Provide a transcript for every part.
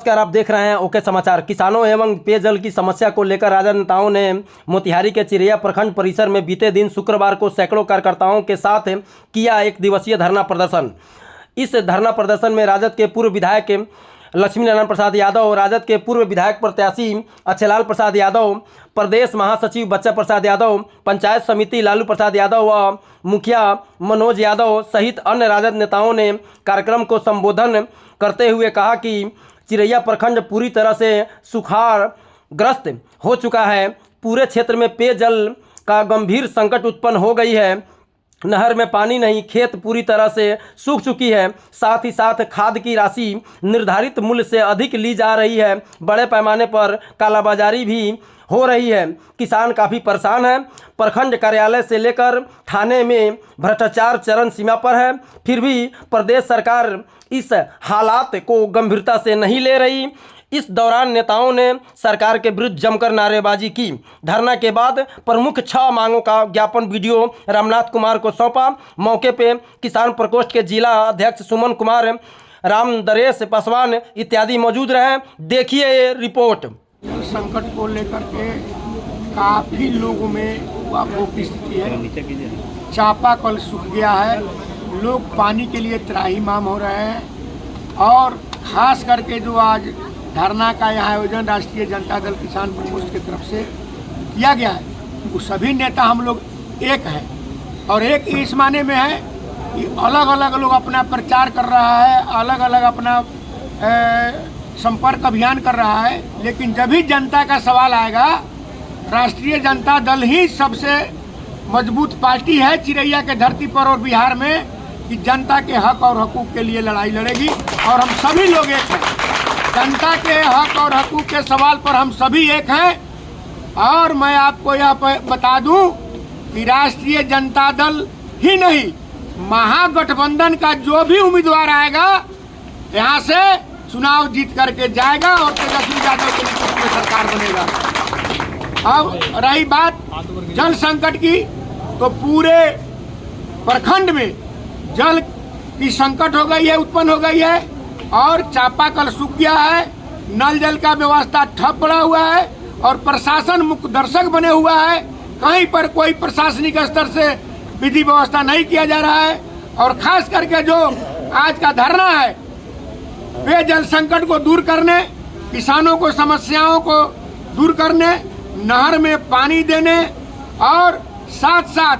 नमस्कार, आप देख रहे हैं ओके समाचार। किसानों एवं पेयजल की समस्या को लेकर राजद नेताओं ने मोतिहारी के चिरैया प्रखंड परिसर में बीते दिन शुक्रवार को सैकड़ों कार्यकर्ताओं के साथ किया एक दिवसीय धरना प्रदर्शन। इस धरना प्रदर्शन में राजद के पूर्व विधायक लक्ष्मी नारायण प्रसाद यादव, राजद के पूर्व विधायक प्रत्याशी अच्छेलाल प्रसाद यादव, प्रदेश महासचिव बच्चा प्रसाद यादव, पंचायत समिति लालू प्रसाद यादव व मुखिया मनोज यादव सहित अन्य राजद नेताओं ने कार्यक्रम को संबोधन करते हुए कहा कि चिरैया प्रखंड पूरी तरह से सुखाड़ग्रस्त हो चुका है। पूरे क्षेत्र में पेयजल का गंभीर संकट उत्पन्न हो गई है। नहर में पानी नहीं, खेत पूरी तरह से सूख चुकी है। साथ ही साथ खाद की राशि निर्धारित मूल्य से अधिक ली जा रही है। बड़े पैमाने पर कालाबाजारी भी हो रही है। किसान काफ़ी परेशान है। प्रखंड कार्यालय से लेकर थाने में भ्रष्टाचार चरम सीमा पर है। फिर भी प्रदेश सरकार इस हालात को गंभीरता से नहीं ले रही। इस दौरान नेताओं ने सरकार के विरुद्ध जमकर नारेबाजी की। धरना के बाद प्रमुख 6 मांगों का ज्ञापन वीडियो रामनाथ कुमार को सौंपा। मौके पे किसान प्रकोष्ठ के जिला अध्यक्ष सुमन कुमार, राम दरेश पासवान इत्यादि मौजूद रहे। देखिए ये रिपोर्ट। संकट को लेकर के काफ़ी लोगों में वापों की स्थिति है। चापाकल सूख गया है, लोग पानी के लिए त्राहिमाम हो रहे हैं। और खास करके जो आज धरना का यहाँ आयोजन राष्ट्रीय जनता दल किसान प्रकोष्ठ की तरफ से किया गया है, वो सभी नेता हम लोग एक हैं। और एक इस माने में है कि अलग अलग लोग अपना प्रचार कर रहा है, अलग अलग अपना संपर्क अभियान कर रहा है। लेकिन जब भी जनता का सवाल आएगा, राष्ट्रीय जनता दल ही सबसे मजबूत पार्टी है चिरैया के धरती पर और बिहार में, कि जनता के हक और हकूक़ के लिए लड़ाई लड़ेगी। और हम सभी लोग एक हैं। जनता के हक और हकूक़ के सवाल पर हम सभी एक हैं। और मैं आपको यह बता दूं कि राष्ट्रीय जनता दल ही नहीं, महागठबंधन का जो भी उम्मीदवार आएगा यहाँ से चुनाव जीत करके जाएगा और तेजस्वी यादव के नेतृत्व में सरकार बनेगा। अब रही बात जल संकट की, तो पूरे प्रखंड में जल की संकट हो गई है, उत्पन्न हो गई है। और चापाकल सूख गया है, नल जल का व्यवस्था ठप पड़ा हुआ है और प्रशासन मुख्य दर्शक बने हुआ है। कहीं पर कोई प्रशासनिक स्तर से विधि व्यवस्था नहीं किया जा रहा है। और खास करके जो आज का धरना है, पेयजल संकट को दूर करने, किसानों को समस्याओं को दूर करने, नहर में पानी देने और साथ साथ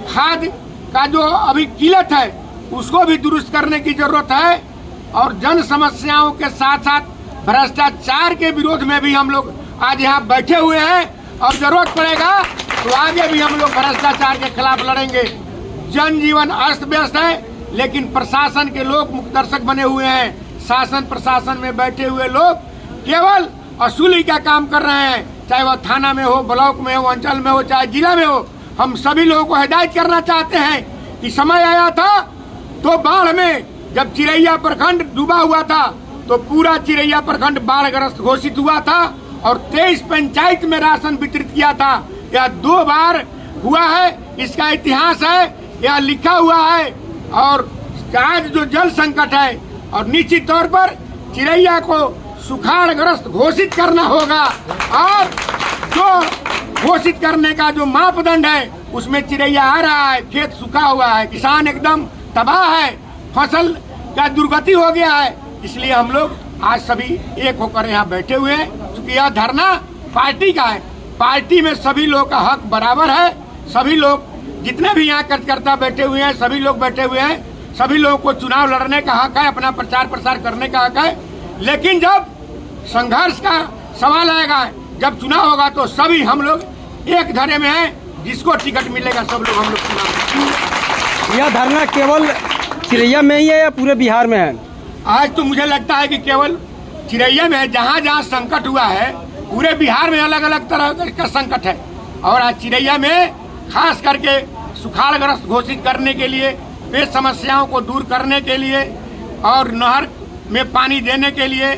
खाद का जो अभी किल्लत है उसको भी दुरुस्त करने की जरूरत है। और जन समस्याओं के साथ साथ भ्रष्टाचार के विरोध में भी हम लोग आज यहाँ बैठे हुए हैं। और जरूरत पड़ेगा तो आगे भी हम लोग भ्रष्टाचार के खिलाफ लड़ेंगे। जनजीवन अस्त व्यस्त है, लेकिन प्रशासन के लोग मुख्य दर्शक बने हुए हैं। शासन प्रशासन में बैठे हुए लोग केवल वसूली का काम कर रहे हैं, चाहे वह थाना में हो, ब्लॉक में हो, अंचल में हो, चाहे जिला में हो। हम सभी लोगों को हिदायत करना चाहते हैं कि समय आया था तो बाढ़ में जब चिरैया प्रखंड डूबा हुआ था तो पूरा चिरैया प्रखंड बाढ़ग्रस्त घोषित हुआ था और 23 पंचायत में राशन वितरित किया था। यह 2 बार हुआ है, इसका इतिहास है, यह लिखा हुआ है। और आज जो जल संकट है, और निश्चित तौर पर चिरैया को सुखाड़ग्रस्त घोषित करना होगा। और जो घोषित करने का जो मापदंड है उसमें चिरैया आ रहा है, खेत सूखा हुआ है, किसान एकदम तबाह है, फसल का दुर्गति हो गया है। इसलिए हम लोग आज सभी एक होकर यहाँ बैठे हुए हैं। क्योंकि यह धरना पार्टी का है, पार्टी में सभी लोग का हक बराबर है। सभी लोग जितने भी यहाँ कार्यकर्ता बैठे हुए हैं, सभी लोग बैठे हुए हैं। सभी लोगों को चुनाव लड़ने का हक है, अपना प्रचार प्रसार करने का हक है। लेकिन जब संघर्ष का सवाल आएगा, जब चुनाव होगा, तो सभी हम लोग एक धरे में हैं। जिसको टिकट मिलेगा सब लोग हम लोग चुनाव। यह धरना केवल चिरैया में ही है या पूरे बिहार में है? आज तो मुझे लगता है कि केवल चिरैया में है। जहाँ जहाँ संकट हुआ है, पूरे बिहार में अलग अलग तरह का संकट है। और आज चिरैया में खास करके सुखाड़ग्रस्त घोषित करने के लिए, पेय समस्याओं को दूर करने के लिए और नहर में पानी देने के लिए,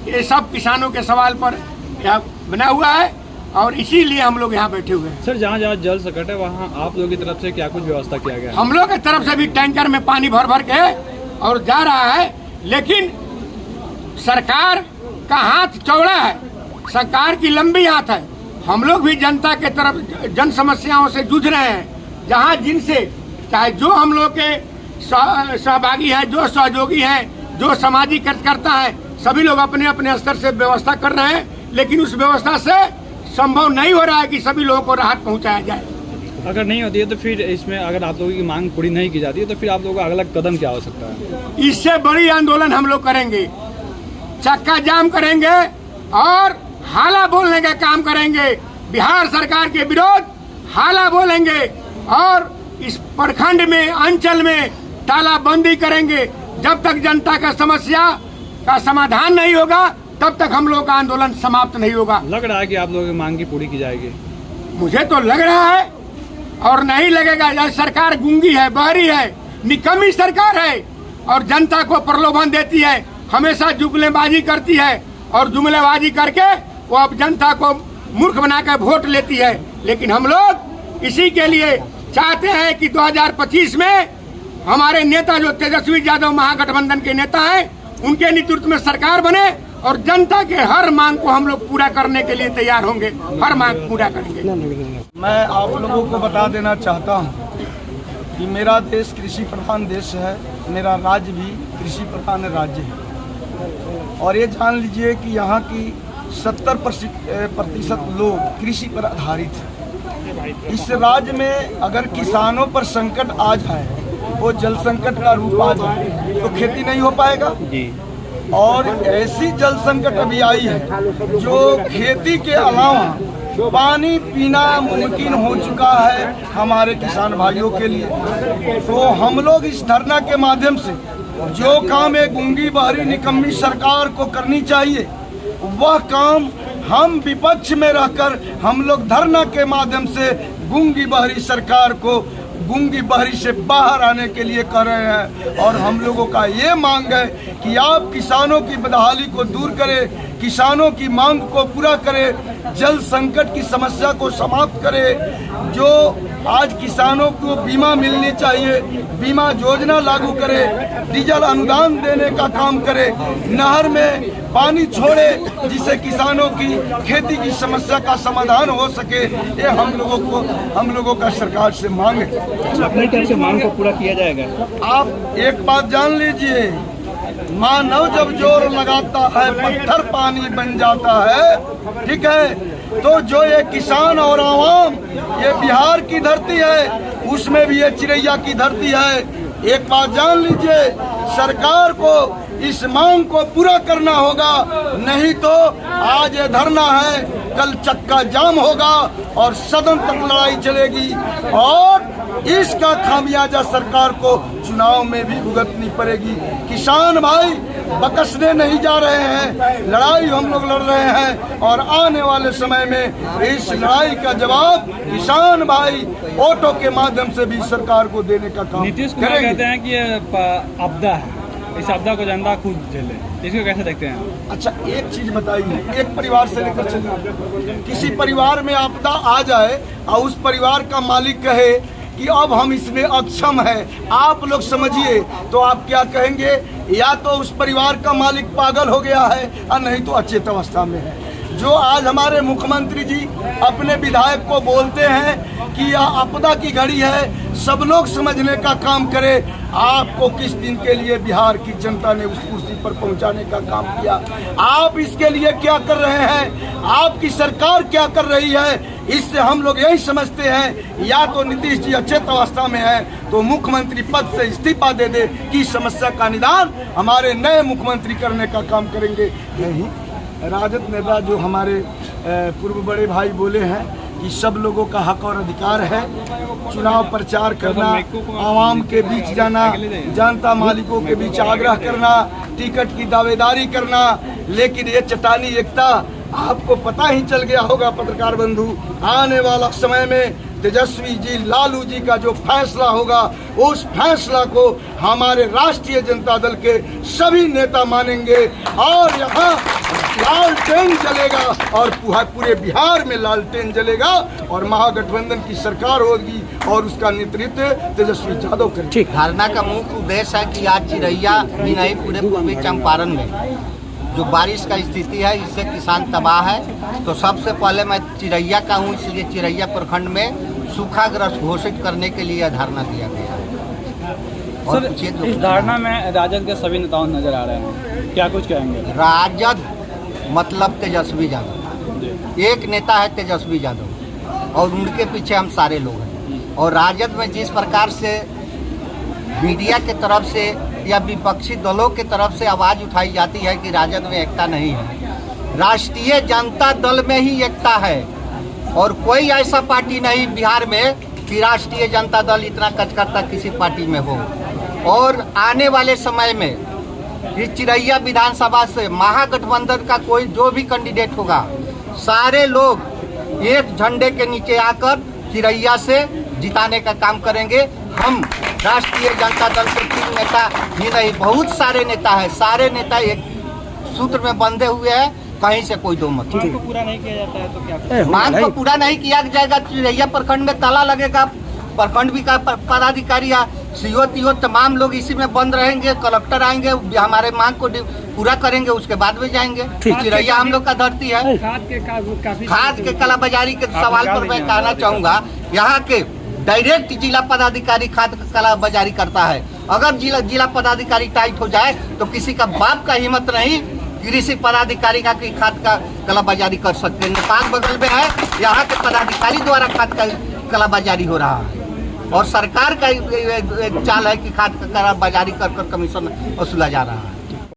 ये सब किसानों के सवाल पर यह बना हुआ है। और इसीलिए हम लोग यहाँ बैठे हुए हैं। सर, जहाँ जहाँ जल संकट है वहाँ आप लोगों की तरफ से क्या कुछ व्यवस्था किया गया है? हम लोग की तरफ से भी टैंकर में पानी भर भर के और जा रहा है। लेकिन सरकार का हाथ चौड़ा है, सरकार की लंबी हाथ है। हम लोग भी जनता के तरफ जन समस्याओं से जूझ रहे हैं, जहाँ जिनसे चाहे जो हम लोग के सहभागी हैं, जो सहयोगी हैं, जो सामाजिक कार्यकर्ता है, सभी लोग अपने अपने स्तर से व्यवस्था कर रहे हैं, लेकिन उस व्यवस्था से संभव नहीं हो रहा है कि सभी लोगों को राहत पहुंचाया जाए। अगर नहीं होती है तो फिर इसमें अगर आप लोगों की मांग पूरी नहीं की जाती है तो फिर आप लोगों का अगला कदम क्या हो सकता है? इससे बड़ी आंदोलन हम लोग करेंगे, चक्का जाम करेंगे और हाला बोलने का काम करेंगे। बिहार सरकार के विरोध हाला बोलेंगे और इस प्रखंड में, अंचल में तालाबंदी करेंगे। जब तक जनता का समस्या का समाधान नहीं होगा तब तक हम लोग का आंदोलन समाप्त नहीं होगा। लग रहा है कि आप लोगों की मांग की पूरी की जाएगी? मुझे तो लग रहा है और नहीं लगेगा। यह सरकार गूंगी है, बहरी है, निकम्मी सरकार है और जनता को प्रलोभन देती है, हमेशा जुमलेबाजी करती है और जुमलेबाजी करके वो अब जनता को मूर्ख बनाकर वोट लेती है। लेकिन हम लोग इसी के लिए चाहते हैं कि 2025 में हमारे नेता जो तेजस्वी यादव महागठबंधन के नेता हैं, उनके नेतृत्व में सरकार बने और जनता के हर मांग को हम लोग पूरा करने के लिए तैयार होंगे, हर मांग पूरा करेंगे। मैं आप लोगों को बता देना चाहता हूं कि मेरा देश कृषि प्रधान देश है, मेरा राज्य भी कृषि प्रधान राज्य है और ये जान लीजिए कि यहाँ की 70% लोग कृषि पर आधारित हैं। इस राज्य में अगर किसानों पर संकट आ जाए, वो जल संकट का रूप आ जाए, तो खेती नहीं हो पाएगा जी। और ऐसी जल संकट अभी आई है जो खेती के अलावा पानी पीना मुमकिन हो चुका है हमारे किसान भाइयों के लिए। तो हम लोग इस धरना के माध्यम से जो काम एक गूंगी बहरी निकम्मी सरकार को करनी चाहिए, वह काम हम विपक्ष में रहकर हम लोग धरना के माध्यम से गूंगी बहरी सरकार को गूंगी बहरी से बाहर आने के लिए कर रहे हैं। और हम लोगों का ये मांग है कि आप किसानों की बदहाली को दूर करें, किसानों की मांग को पूरा करें, जल संकट की समस्या को समाप्त करें। जो आज किसानों को बीमा मिलनी चाहिए, बीमा योजना लागू करें, डीजल अनुदान देने का काम करें, नहर में पानी छोड़े जिससे किसानों की खेती की समस्या का समाधान हो सके। ये हम लोगों का सरकार से मांग है। अपनी तरफ से मांग को पूरा किया जाएगा। आप एक बात जान लीजिए, मानव जब जोर लगाता है पत्थर पानी बन जाता है, ठीक है। तो जो ये किसान और आवाम, ये बिहार की धरती है, उसमें भी ये चिरैया की धरती है। एक बात जान लीजिए, सरकार को इस मांग को पूरा करना होगा, नहीं तो आज ये धरना है, कल चक्का जाम होगा और सदन तक लड़ाई चलेगी और इसका खामियाजा सरकार को चुनाव में भी भुगतनी पड़ेगी। किसान भाई बकसने नहीं जा रहे हैं, लड़ाई हम लोग लड़ रहे हैं और आने वाले समय में इस लड़ाई का जवाब किसान भाई वोटों के माध्यम से भी सरकार को देने का काम नीतीश कुमार कहते हैं कि ये आपदा है, इस आपदा को जनता खुद झेले, इसको कैसे देखते हैं? अच्छा, एक चीज बताइए, एक परिवार से लेकर चलिए, किसी परिवार में आपदा आ जाए और उस परिवार का मालिक कहे कि अब हम इसमें अक्षम है, आप लोग समझिए तो आप क्या कहेंगे? या तो उस परिवार का मालिक पागल हो गया है और नहीं तो अचेत अवस्था में है। जो आज हमारे मुख्यमंत्री जी अपने विधायक को बोलते हैं कि यह आपदा की घड़ी है, सब लोग समझने का काम करें। आपको किस दिन के लिए बिहार की जनता ने उस कुर्सी पर पहुंचाने का काम किया, आप इसके लिए क्या कर रहे हैं, आपकी सरकार क्या कर रही है? इससे हम लोग यही समझते हैं, या तो नीतीश जी अचेत अवस्था में है तो मुख्यमंत्री पद से इस्तीफा दे दे कि समस्या का निदान हमारे नए मुख्यमंत्री करने का काम करेंगे। नहीं, राजद नेता जो हमारे पूर्व बड़े भाई बोले हैं कि सब लोगों का हक और अधिकार है चुनाव प्रचार करना, आवाम के बीच जाना, जनता मालिकों के बीच आग्रह करना, टिकट की दावेदारी करना, लेकिन ये चटानी एकता आपको पता ही चल गया होगा पत्रकार बंधु, आने वाला समय में तेजस्वी जी, लालू जी का जो फैसला होगा, उस फैसला को हमारे राष्ट्रीय जनता दल के सभी नेता मानेंगे और यहाँ लालटेन जलेगा और पूरे बिहार में लालटेन जलेगा और महागठबंधन की सरकार होगी और उसका नेतृत्व तेजस्वी यादव करेंगे। धरना का मुख्य उद्देश्य है कि आज चिरैया ही नहीं पूरे पूर्वी चंपारण में जो बारिश का स्थिति है इससे किसान तबाह है। तो सबसे पहले मैं चिरैया का हूँ, इसलिए चिरैया प्रखंड में सूखाग्रस्त घोषित करने के लिए धरना दिया गया है। और पूछिए जो इस धरना में राजद के सभी नेताओं नजर आ रहे हैं, क्या कुछ कहेंगे? राजद मतलब तेजस्वी यादव, एक नेता है तेजस्वी यादव और उनके पीछे हम सारे लोग हैं। और राजद में जिस प्रकार से मीडिया के तरफ से या विपक्षी दलों के तरफ से आवाज़ उठाई जाती है कि राजद में एकता नहीं है, राष्ट्रीय जनता दल में ही एकता है। और कोई ऐसा पार्टी नहीं बिहार में कि राष्ट्रीय जनता दल इतना कचकत्ता किसी पार्टी में हो। और आने वाले समय में इस चिरैया विधानसभा से महागठबंधन का कोई जो भी कैंडिडेट होगा, सारे लोग एक झंडे के नीचे आकर चिरैया से जिताने का काम करेंगे। हम राष्ट्रीय जनता दल के 3 नेता ही नहीं, बहुत सारे नेता हैं, सारे नेता एक सूत्र में बंधे हुए हैं, कहीं से कोई दो मत। मांग को पूरा नहीं किया जाता है तो क्या? मांग को पूरा नहीं किया जाएगा, चिरैया प्रखंड में ताला लगेगा, प्रखंड भी का पदाधिकारी सीओ तीओ तमाम लोग इसी में बंद रहेंगे। कलेक्टर आएंगे, हमारे मांग को पूरा करेंगे, उसके बाद में जाएंगे। चिरैया हम लोग का धरती है। खाद के कालाबाजारी के सवाल पर मैं कहना चाहूँगा, यहाँ के डायरेक्ट जिला पदाधिकारी खाद का कालाबाजारी करता है। अगर जिला पदाधिकारी टाइट हो जाए तो किसी का बाप का हिम्मत नहीं कृषि पदाधिकारी का कि खाद का कालाबाजारी कर सकते हैं। नेपाल बगल में है, यहाँ के पदाधिकारी द्वारा खाद का कालाबाजारी हो रहा है और सरकार का एक चाल है कि खाद का कालाबाजारी कर कमीशन वसूला जा रहा है।